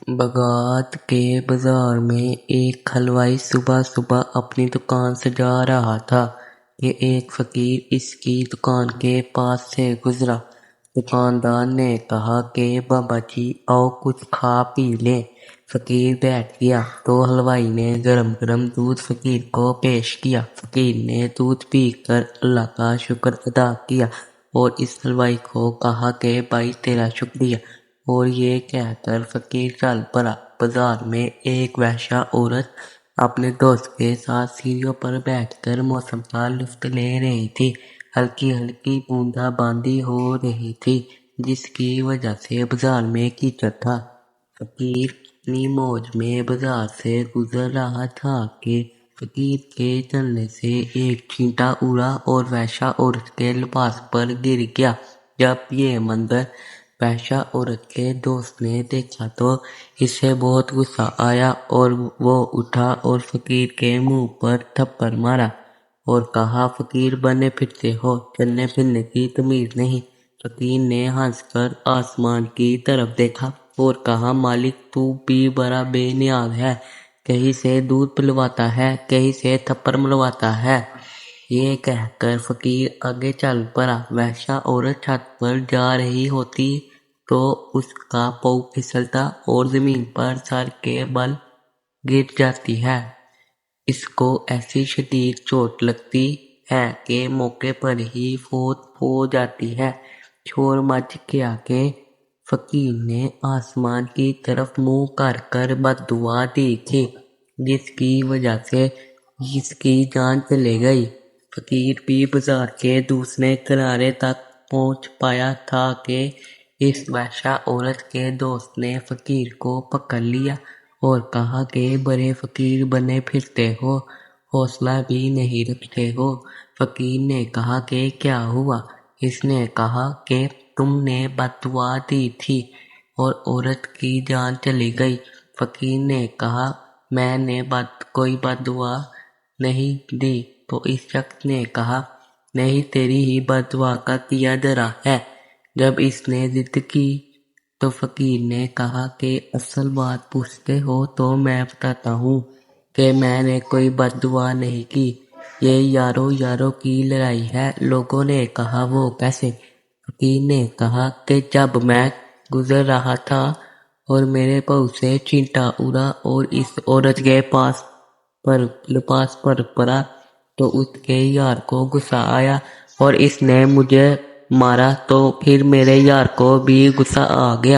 Baghdad کے بازار میں ایک حلوائی صبح صبح اپنی دکان سجا رہا تھا کہ ایک فقیر اس کی دکان کے پاس سے گزرا۔ دکاندار نے کہا کہ بابا جی آؤ کچھ کھا پی لیں۔ فقیر بیٹھ گیا تو حلوائی نے گرم گرم دودھ فقیر کو پیش کیا۔ فقیر نے دودھ پی کر اللہ کا شکر ادا کیا اور اس حلوائی کو کہا کہ بھائی تیرا شکریہ، اور یہ کہہ کر فقیر چل پڑا۔ بازار میں ایک ویشیا عورت اپنے دوست کے ساتھ سیڑھیوں پر بیٹھ کر موسم کا لطف لے رہی تھی۔ ہلکی ہلکی بوندا باندی ہو رہی تھی جس کی وجہ سے بازار میں کیچڑ تھا۔ فقیر اپنی موج میں بازار سے گزر رہا تھا کہ فقیر کے چلنے سے ایک چینٹا اڑا اور ویشیا عورت کے لباس پر گر گیا۔ جب یہ منظر ویشیا عورت کے دوست نے دیکھا تو اسے بہت غصہ آیا اور وہ اٹھا اور فقیر کے منہ پر تھپڑ مارا اور کہا فقیر بنے پھرتے ہو، چلنے پھرنے کی تمیز نہیں۔ فقیر نے ہنس کر آسمان کی طرف دیکھا اور کہا مالک تو بھی بڑا بے نیاز ہے، کہیں سے دودھ پلواتا ہے، کہیں سے تھپڑ مرواتا ہے۔ یہ کہہ کر فقیر آگے چل پڑا۔ ویشیا عورت چھت پر جا رہی ہوتی تو اس کا پاؤں پھسلتا اور زمین پر سر کے بل گر جاتی ہے۔ اس کو ایسی شدید چوٹ لگتی ہے کہ موقع پر ہی فوت ہو جاتی ہے۔ شور مچ گیا کہ فقیر نے آسمان کی طرف منہ کر کر بد دعا دی تھی جس کی وجہ سے اس کی جان چلی گئی۔ فقیر بھی بازار کے دوسرے کنارے تک پہنچ پایا تھا کہ اس ویشیا عورت کے دوست نے فقیر کو پکڑ لیا اور کہا کہ بڑے فقیر بنے پھرتے ہو، حوصلہ بھی نہیں رکھتے ہو۔ فقیر نے کہا کہ کیا ہوا؟ اس نے کہا کہ تم نے بد دعا دی تھی اور عورت کی جان چلی گئی۔ فقیر نے کہا میں نے کوئی بد دعا نہیں دی تو اس شخص نے کہا نہیں تیری ہی بد دعا کا کیا دھرا ہے۔ جب اس نے ضد کی تو فقیر نے کہا کہ اصل بات پوچھتے ہو تو میں بتاتا ہوں کہ میں نے کوئی بد دعا نہیں کی، یہ یاروں یاروں کی لڑائی ہے۔ لوگوں نے کہا وہ کیسے؟ فقیر نے کہا کہ جب میں گزر رہا تھا اور میرے پاؤں سے چینٹا اڑا اور اس عورت کے لباس پر پڑا تو اس کے یار کو غصہ آیا اور اس نے مجھے مارا، تو پھر میرے یار کو بھی غصہ آ گیا۔